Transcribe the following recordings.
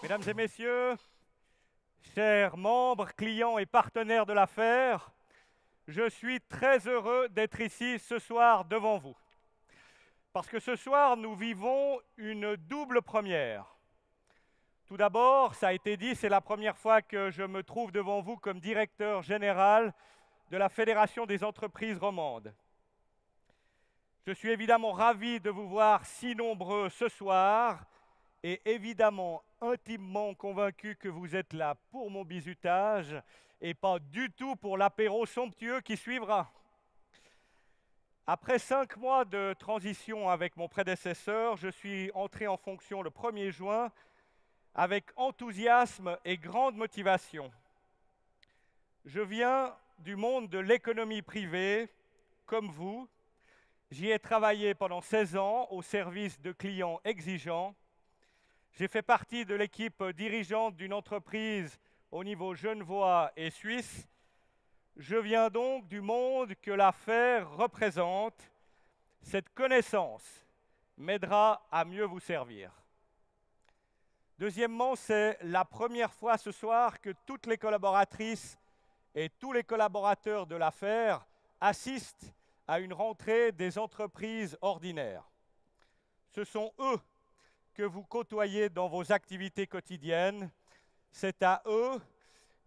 Mesdames et messieurs, chers membres, clients et partenaires de l'affaire, je suis très heureux d'être ici ce soir devant vous. Parce que ce soir, nous vivons une double première. Tout d'abord, ça a été dit, c'est la première fois que je me trouve devant vous comme directeur général de la Fédération des entreprises romandes. Je suis évidemment ravi de vous voir si nombreux ce soir et évidemment intimement convaincu que vous êtes là pour mon bizutage et pas du tout pour l'apéro somptueux qui suivra. Après 5 mois de transition avec mon prédécesseur, je suis entré en fonction le 1er juin avec enthousiasme et grande motivation. Je viens du monde de l'économie privée, comme vous. J'y ai travaillé pendant 16 ans au service de clients exigeants. J'ai fait partie de l'équipe dirigeante d'une entreprise au niveau genevois et suisse. Je viens donc du monde que l'affaire représente. Cette connaissance m'aidera à mieux vous servir. Deuxièmement, c'est la première fois ce soir que toutes les collaboratrices et tous les collaborateurs de l'affaire assistent à une rentrée des entreprises ordinaires. Ce sont eux que vous côtoyez dans vos activités quotidiennes. C'est à eux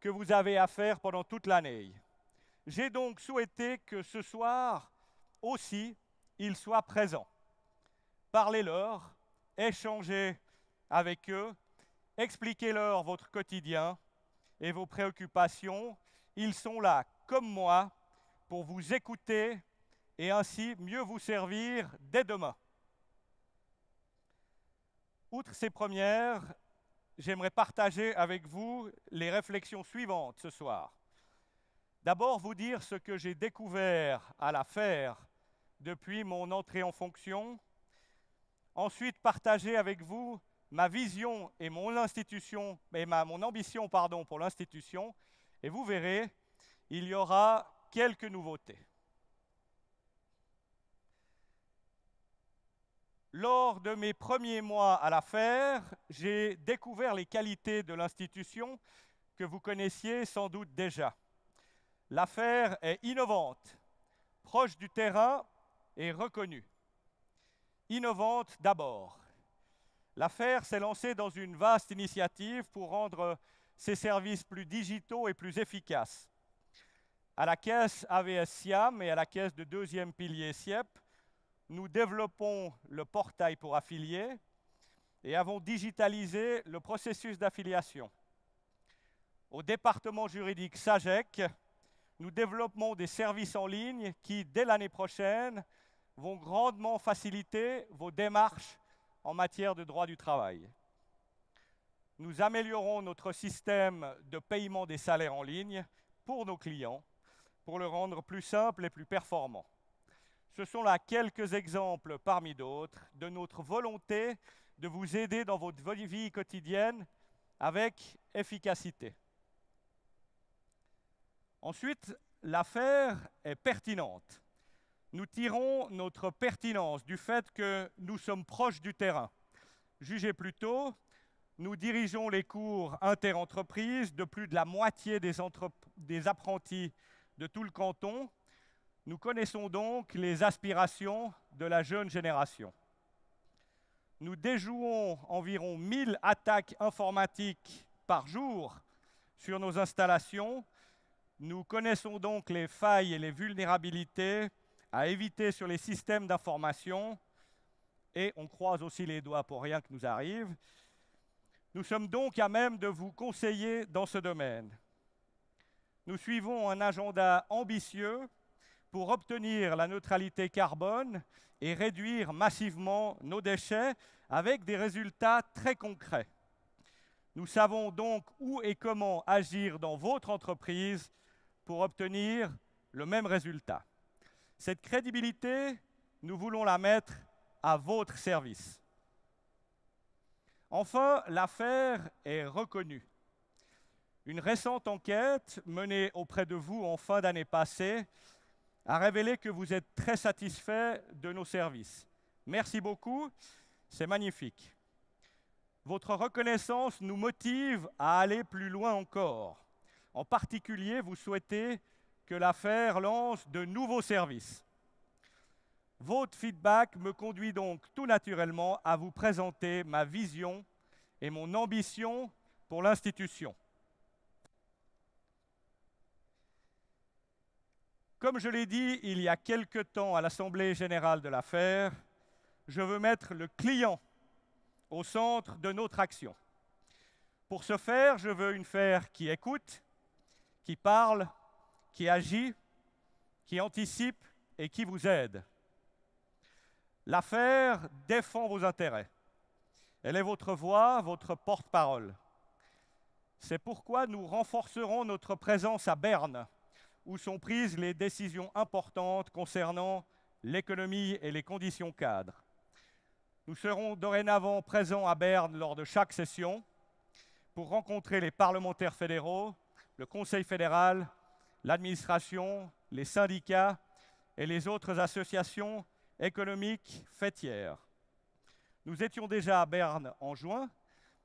que vous avez affaire pendant toute l'année. J'ai donc souhaité que ce soir aussi, ils soient présents. Parlez-leur, échangez avec eux, expliquez-leur votre quotidien et vos préoccupations. Ils sont là, comme moi, pour vous écouter et ainsi mieux vous servir dès demain. Outre ces premières, j'aimerais partager avec vous les réflexions suivantes ce soir. D'abord, vous dire ce que j'ai découvert à l'affaire depuis mon entrée en fonction. Ensuite, partager avec vous ma vision et mon ambition pour l'institution. Et vous verrez, il y aura quelques nouveautés. Lors de mes premiers mois à l'affaire, j'ai découvert les qualités de l'institution que vous connaissiez sans doute déjà. L'affaire est innovante, proche du terrain et reconnue. Innovante d'abord. L'affaire s'est lancée dans une vaste initiative pour rendre ses services plus digitaux et plus efficaces. À la caisse AVS Siam et à la caisse de deuxième pilier SIEP, nous développons le portail pour affiliés et avons digitalisé le processus d'affiliation. Au département juridique SAGEC, nous développons des services en ligne qui, dès l'année prochaine, vont grandement faciliter vos démarches en matière de droit du travail. Nous améliorons notre système de paiement des salaires en ligne pour nos clients, pour le rendre plus simple et plus performant. Ce sont là quelques exemples parmi d'autres de notre volonté de vous aider dans votre vie quotidienne avec efficacité. Ensuite, l'affaire est pertinente. Nous tirons notre pertinence du fait que nous sommes proches du terrain. Jugez plutôt, nous dirigeons les cours interentreprises de plus de la moitié des apprentis de tout le canton. Nous connaissons donc les aspirations de la jeune génération. Nous déjouons environ 1000 attaques informatiques par jour sur nos installations. Nous connaissons donc les failles et les vulnérabilités à éviter sur les systèmes d'information et on croise aussi les doigts pour rien que nous arrive. Nous sommes donc à même de vous conseiller dans ce domaine. Nous suivons un agenda ambitieux pour obtenir la neutralité carbone et réduire massivement nos déchets avec des résultats très concrets. Nous savons donc où et comment agir dans votre entreprise pour obtenir le même résultat. Cette crédibilité, nous voulons la mettre à votre service. Enfin, l'affaire est reconnue. Une récente enquête menée auprès de vous en fin d'année passée a révélé que vous êtes très satisfait de nos services. Merci beaucoup, c'est magnifique. Votre reconnaissance nous motive à aller plus loin encore. En particulier, vous souhaitez que l'affaire lance de nouveaux services. Votre feedback me conduit donc tout naturellement à vous présenter ma vision et mon ambition pour l'institution. Comme je l'ai dit il y a quelque temps à l'Assemblée générale de l'affaire, je veux mettre le client au centre de notre action. Pour ce faire, je veux une faire qui écoute, qui parle, qui agit, qui anticipe et qui vous aide. L'affaire défend vos intérêts. Elle est votre voix, votre porte-parole. C'est pourquoi nous renforcerons notre présence à Berne, où sont prises les décisions importantes concernant l'économie et les conditions cadres. Nous serons dorénavant présents à Berne lors de chaque session pour rencontrer les parlementaires fédéraux, le Conseil fédéral, l'administration, les syndicats et les autres associations économiques fêtières. Nous étions déjà à Berne en juin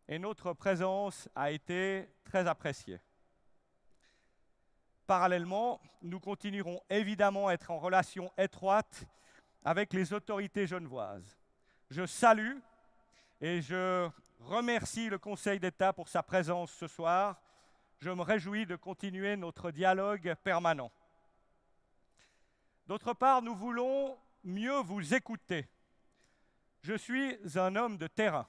et notre présence a été très appréciée. Parallèlement, nous continuerons évidemment à être en relation étroite avec les autorités genevoises. Je salue et je remercie le Conseil d'État pour sa présence ce soir. Je me réjouis de continuer notre dialogue permanent. D'autre part, nous voulons mieux vous écouter. Je suis un homme de terrain.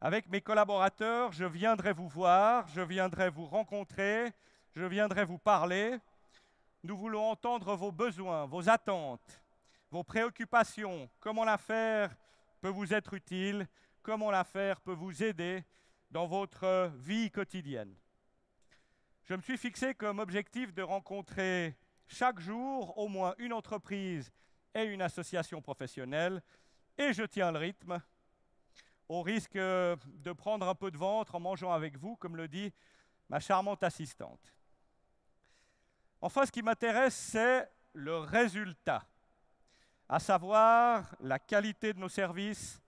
Avec mes collaborateurs, je viendrai vous voir, je viendrai vous rencontrer, je viendrai vous parler. Nous voulons entendre vos besoins, vos attentes, vos préoccupations, comment l'affaire peut vous être utile, comment l'affaire peut vous aider dans votre vie quotidienne. Je me suis fixé comme objectif de rencontrer chaque jour au moins une entreprise et une association professionnelle, et je tiens le rythme, au risque de prendre un peu de ventre en mangeant avec vous, comme le dit ma charmante assistante. Enfin, ce qui m'intéresse, c'est le résultat, à savoir la qualité de nos services,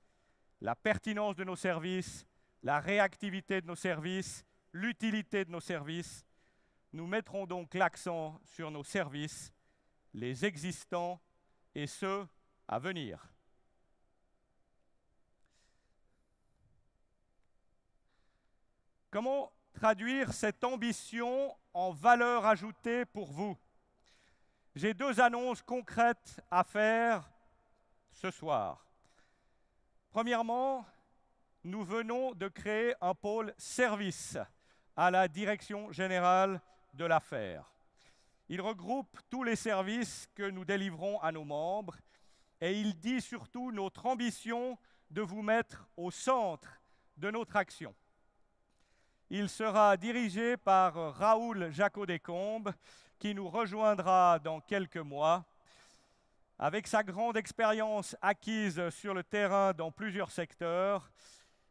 la pertinence de nos services, la réactivité de nos services, l'utilité de nos services. Nous mettrons donc l'accent sur nos services, les existants et ceux à venir. Comment traduire cette ambition en valeur ajoutée pour vous? J'ai deux annonces concrètes à faire ce soir. Premièrement, nous venons de créer un pôle service à la Direction générale de l'affaire. Il regroupe tous les services que nous délivrons à nos membres et il dit surtout notre ambition de vous mettre au centre de notre action. Il sera dirigé par Raoul Jacot-Descombes, qui nous rejoindra dans quelques mois. Avec sa grande expérience acquise sur le terrain dans plusieurs secteurs,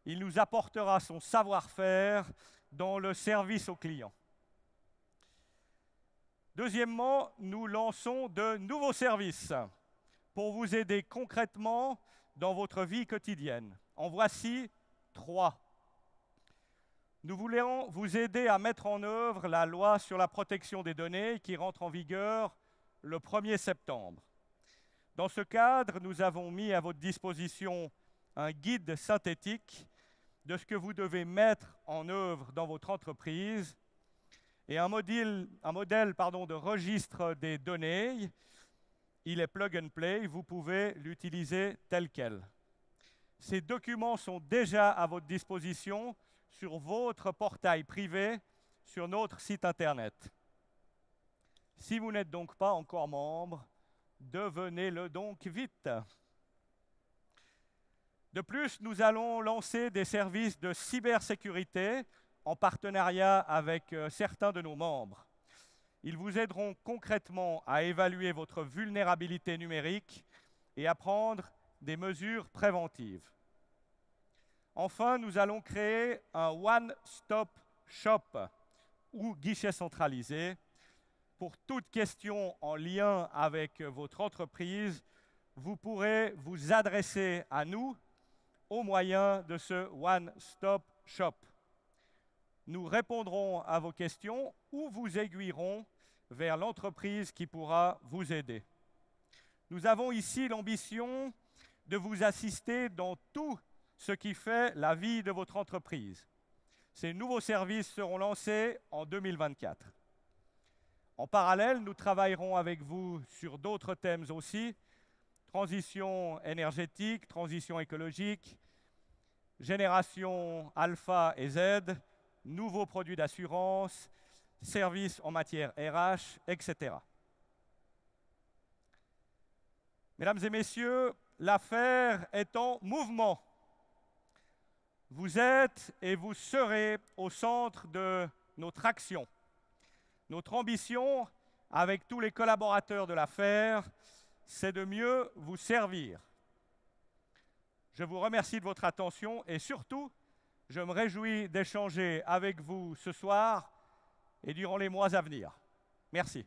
il nous apportera son savoir-faire dans le service aux clients. Deuxièmement, nous lançons de nouveaux services pour vous aider concrètement dans votre vie quotidienne. En voici 3. Nous voulons vous aider à mettre en œuvre la loi sur la protection des données qui rentre en vigueur le 1er septembre. Dans ce cadre, nous avons mis à votre disposition un guide synthétique de ce que vous devez mettre en œuvre dans votre entreprise et un modèle de registre des données. Il est plug and play, vous pouvez l'utiliser tel quel. Ces documents sont déjà à votre disposition sur votre portail privé, sur notre site Internet. Si vous n'êtes donc pas encore membre, devenez-le donc vite. De plus, nous allons lancer des services de cybersécurité en partenariat avec certains de nos membres. Ils vous aideront concrètement à évaluer votre vulnérabilité numérique et à prendre des mesures préventives. Enfin, nous allons créer un one-stop shop ou guichet centralisé pour toute question en lien avec votre entreprise, vous pourrez vous adresser à nous au moyen de ce One Stop Shop. Nous répondrons à vos questions ou vous aiguillerons vers l'entreprise qui pourra vous aider. Nous avons ici l'ambition de vous assister dans tout ce qui fait la vie de votre entreprise. Ces nouveaux services seront lancés en 2024. En parallèle, nous travaillerons avec vous sur d'autres thèmes aussi: transition énergétique, transition écologique, génération alpha et Z, nouveaux produits d'assurance, services en matière RH, etc. Mesdames et messieurs, l'affaire est en mouvement. Vous êtes et vous serez au centre de notre action. Notre ambition, avec tous les collaborateurs de l'affaire, c'est de mieux vous servir. Je vous remercie de votre attention et surtout, je me réjouis d'échanger avec vous ce soir et durant les mois à venir. Merci.